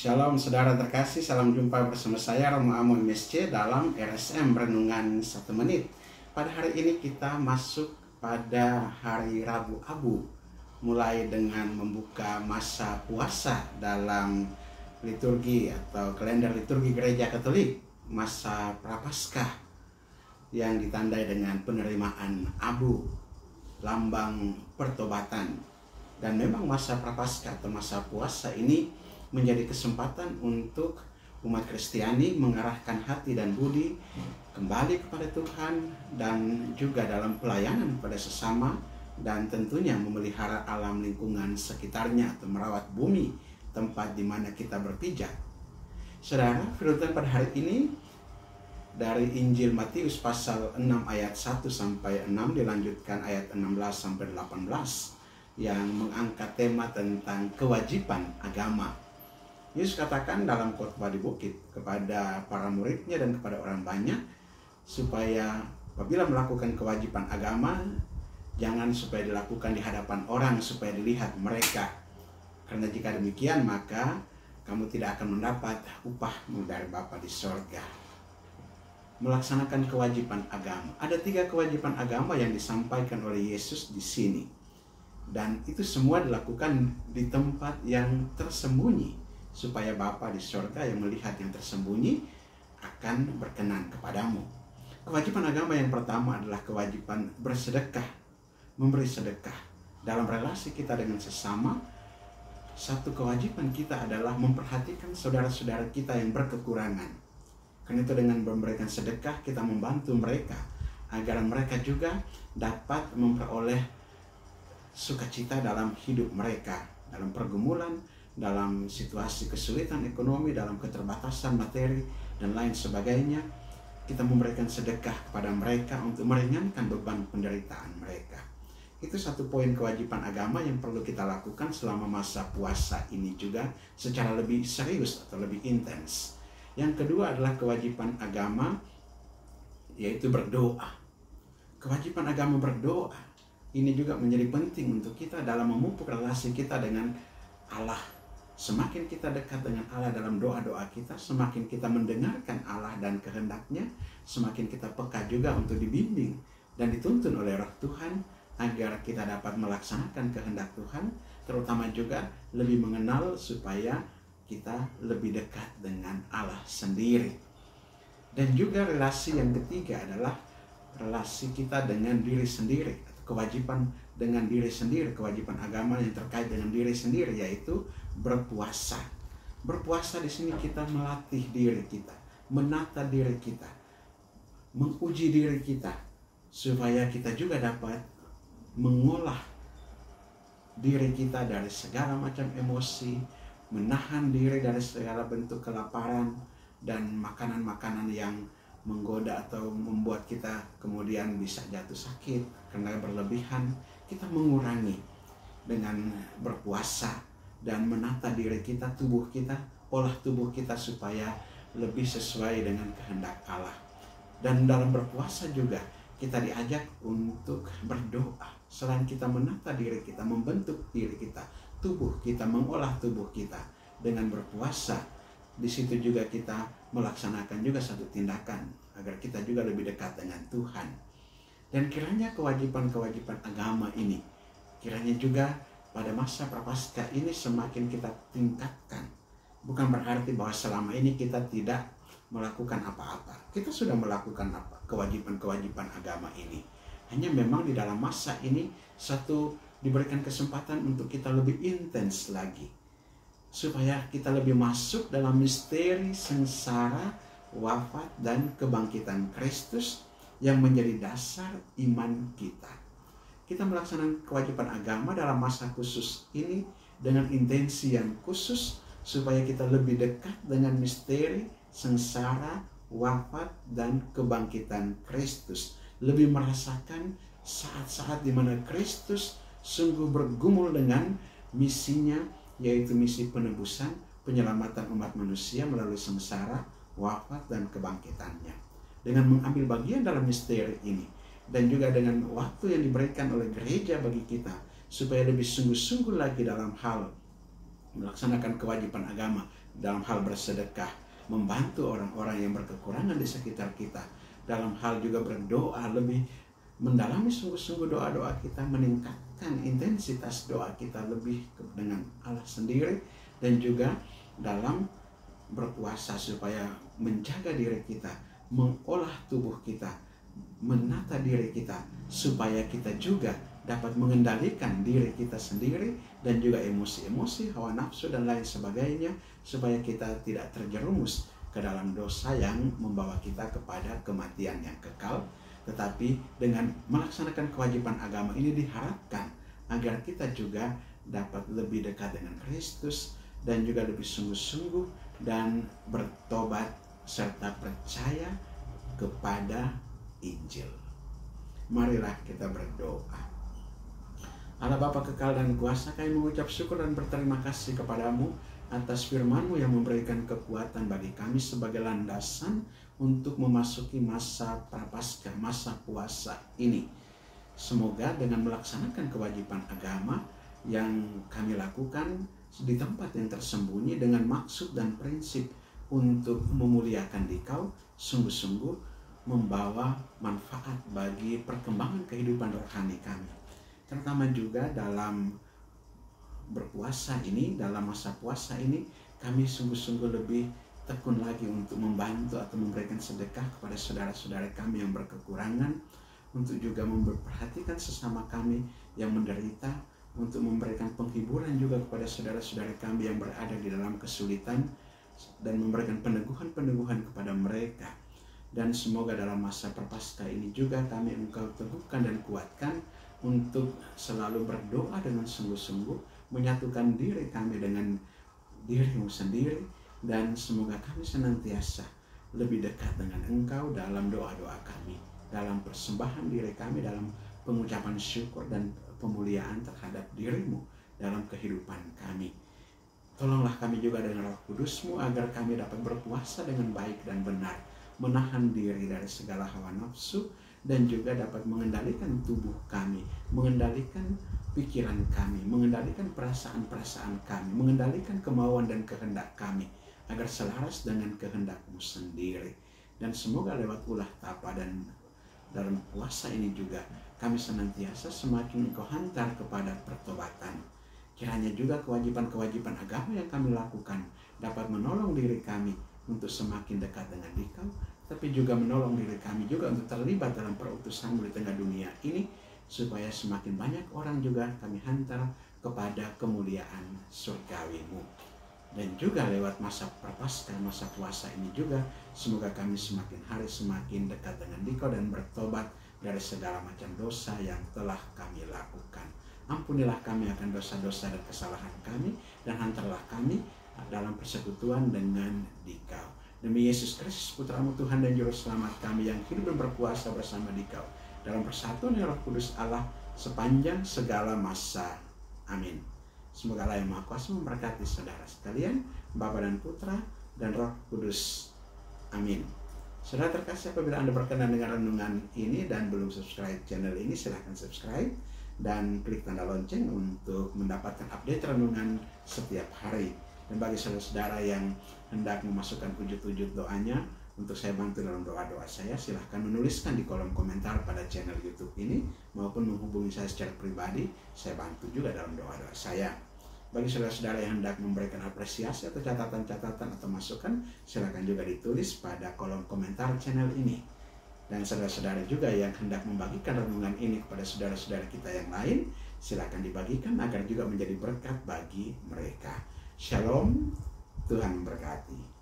Shalom saudara terkasih, salam jumpa bersama saya Romo Amo MSC dalam RSM Renungan 1 Menit. Pada hari ini kita masuk pada hari Rabu Abu, mulai dengan membuka masa puasa dalam liturgi atau kalender liturgi Gereja Katolik, masa Prapaskah yang ditandai dengan penerimaan abu, lambang pertobatan. Dan memang masa Prapaskah atau masa puasa ini menjadi kesempatan untuk umat Kristiani mengarahkan hati dan budi kembali kepada Tuhan, dan juga dalam pelayanan pada sesama, dan tentunya memelihara alam lingkungan sekitarnya atau merawat bumi tempat di mana kita berpijak. Saudara, firman pada hari ini dari Injil Matius pasal 6 ayat 1 sampai 6 dilanjutkan ayat 16 sampai 18 yang mengangkat tema tentang kewajiban agama. Yesus katakan dalam khotbah di bukit kepada para muridnya dan kepada orang banyak, supaya apabila melakukan kewajiban agama, jangan supaya dilakukan di hadapan orang supaya dilihat mereka. Karena jika demikian, maka kamu tidak akan mendapat upahmu dari Bapa di sorga. Melaksanakan kewajiban agama. Ada 3 kewajiban agama yang disampaikan oleh Yesus di sini. Dan itu semua dilakukan di tempat yang tersembunyi, supaya Bapa di sorga yang melihat yang tersembunyi akan berkenan kepadamu. Kewajiban agama yang pertama adalah kewajiban bersedekah, memberi sedekah. Dalam relasi kita dengan sesama, satu kewajiban kita adalah memperhatikan saudara-saudara kita yang berkekurangan. Karena itu dengan memberikan sedekah kita membantu mereka agar mereka juga dapat memperoleh sukacita dalam hidup mereka, dalam pergumulan, dalam situasi kesulitan ekonomi, dalam keterbatasan materi dan lain sebagainya. Kita memberikan sedekah kepada mereka untuk meringankan beban penderitaan mereka. Itu satu poin kewajiban agama yang perlu kita lakukan selama masa puasa ini juga secara lebih serius atau lebih intens. Yang kedua adalah kewajiban agama, yaitu berdoa. Kewajiban agama berdoa ini juga menjadi penting untuk kita dalam memupuk relasi kita dengan Allah. Semakin kita dekat dengan Allah dalam doa-doa kita, semakin kita mendengarkan Allah dan kehendaknya, semakin kita peka juga untuk dibimbing dan dituntun oleh Roh Tuhan agar kita dapat melaksanakan kehendak Tuhan, terutama juga lebih mengenal supaya kita lebih dekat dengan Allah sendiri. Dan juga relasi yang ketiga adalah relasi kita dengan diri sendiri, atau kewajiban dengan diri sendiri, kewajiban agama yang terkait dengan diri sendiri, yaitu berpuasa. Berpuasa di sini kita melatih diri kita, menata diri kita, menguji diri kita, supaya kita juga dapat mengolah diri kita dari segala macam emosi, menahan diri dari segala bentuk kelaparan dan makanan-makanan yang menggoda atau membuat kita kemudian bisa jatuh sakit karena berlebihan. Kita mengurangi dengan berpuasa dan menata diri kita, tubuh kita, olah tubuh kita supaya lebih sesuai dengan kehendak Allah. Dan dalam berpuasa juga kita diajak untuk berdoa. Selain kita menata diri kita, membentuk diri kita, tubuh kita, mengolah tubuh kita dengan berpuasa, di situ juga kita melaksanakan juga satu tindakan agar kita juga lebih dekat dengan Tuhan. Dan kiranya kewajiban-kewajiban agama ini, kiranya juga pada masa Prapaskah ini semakin kita tingkatkan. Bukan berarti bahwa selama ini kita tidak melakukan apa-apa. Kita sudah melakukan kewajiban-kewajiban agama ini. Hanya memang di dalam masa ini diberikan kesempatan untuk kita lebih intens lagi, supaya kita lebih masuk dalam misteri sengsara, wafat, dan kebangkitan Kristus yang menjadi dasar iman kita. Kita melaksanakan kewajiban agama dalam masa khusus ini dengan intensi yang khusus, supaya kita lebih dekat dengan misteri sengsara, wafat, dan kebangkitan Kristus. Lebih merasakan saat-saat di mana Kristus sungguh bergumul dengan misinya, yaitu misi penebusan, penyelamatan umat manusia melalui sengsara, wafat, dan kebangkitannya. Dengan mengambil bagian dalam misteri ini, dan juga dengan waktu yang diberikan oleh gereja bagi kita, supaya lebih sungguh-sungguh lagi dalam hal melaksanakan kewajiban agama dalam hal bersedekah, membantu orang-orang yang berkekurangan di sekitar kita, dalam hal juga berdoa, lebih mendalami sungguh-sungguh doa-doa kita, meningkatkan intensitas doa kita lebih dengan Allah sendiri, dan juga dalam berpuasa supaya menjaga diri kita, mengolah tubuh kita, menata diri kita, supaya kita juga dapat mengendalikan diri kita sendiri dan juga emosi-emosi, hawa nafsu dan lain sebagainya, supaya kita tidak terjerumus ke dalam dosa yang membawa kita kepada kematian yang kekal. Tetapi dengan melaksanakan kewajiban agama ini diharapkan agar kita juga dapat lebih dekat dengan Kristus dan juga lebih sungguh-sungguh dan bertobat serta percaya kepada Injil. Marilah kita berdoa. Allah Bapa kekal dan kuasa, kami mengucap syukur dan berterima kasih kepadamu atas firman-Mu yang memberikan kekuatan bagi kami sebagai landasan untuk memasuki masa prapaskah, masa puasa ini. Semoga dengan melaksanakan kewajiban agama yang kami lakukan di tempat yang tersembunyi dengan maksud dan prinsip untuk memuliakan Dikau, sungguh-sungguh membawa manfaat bagi perkembangan kehidupan rohani kami. Terutama juga dalam berpuasa ini, dalam masa puasa ini, kami sungguh-sungguh lebih tekun lagi untuk membantu atau memberikan sedekah kepada saudara-saudara kami yang berkekurangan, untuk juga memperhatikan sesama kami yang menderita, untuk memberikan penghiburan juga kepada saudara-saudara kami yang berada di dalam kesulitan, dan memberikan peneguhan-peneguhan kepada mereka. Dan semoga dalam masa prapaskah ini juga kami Engkau teguhkan dan kuatkan untuk selalu berdoa dengan sungguh-sungguh, menyatukan diri kami dengan diri-Mu sendiri, dan semoga kami senantiasa lebih dekat dengan Engkau dalam doa-doa kami, dalam persembahan diri kami, dalam pengucapan syukur dan pemuliaan terhadap diri-Mu dalam kehidupan kami. Tolonglah kami juga dengan Roh Kudus-Mu agar kami dapat berpuasa dengan baik dan benar, menahan diri dari segala hawa nafsu, dan juga dapat mengendalikan tubuh kami, mengendalikan pikiran kami, mengendalikan perasaan-perasaan kami, mengendalikan kemauan dan kehendak kami, agar selaras dengan kehendak-Mu sendiri. Dan semoga lewat ulah tapa dan dalam puasa ini juga kami senantiasa semakin Engkau hantar kepada pertobatan. Kiranya juga kewajiban-kewajiban agama yang kami lakukan dapat menolong diri kami untuk semakin dekat dengan Dikau, tapi juga menolong diri kami juga untuk terlibat dalam perutusan-Mu di tengah dunia ini, supaya semakin banyak orang juga kami hantar kepada kemuliaan surgawi-Mu. Dan juga lewat masa prapaskah, masa puasa ini juga, semoga kami semakin hari semakin dekat dengan Dikau dan bertobat dari segala macam dosa yang telah kami lakukan. Ampunilah kami akan dosa-dosa dan kesalahan kami, dan hantarlah kami dalam persekutuan dengan Dikau. Demi Yesus Kristus, Putra-Mu Tuhan dan Juru Selamat kami yang hidup dan berkuasa bersama Dikau, dalam persatuan yang Roh Kudus Allah sepanjang segala masa. Amin. Semoga Allah yang Maha Kuasa memberkati saudara sekalian, Bapa dan Putra dan Roh Kudus. Amin. Saudara terkasih, apabila Anda berkenan dengan renungan ini dan belum subscribe channel ini, silahkan subscribe dan klik tanda lonceng untuk mendapatkan update renungan setiap hari. Dan bagi saudara-saudara yang hendak memasukkan wujud-wujud doanya untuk saya bantu dalam doa-doa saya, silahkan menuliskan di kolom komentar pada channel YouTube ini, maupun menghubungi saya secara pribadi, saya bantu juga dalam doa-doa saya. Bagi saudara-saudara yang hendak memberikan apresiasi atau catatan-catatan atau masukan, silahkan juga ditulis pada kolom komentar channel ini. Dan saudara-saudara juga yang hendak membagikan renungan ini kepada saudara-saudara kita yang lain, silahkan dibagikan agar juga menjadi berkat bagi mereka. Shalom, Tuhan memberkati.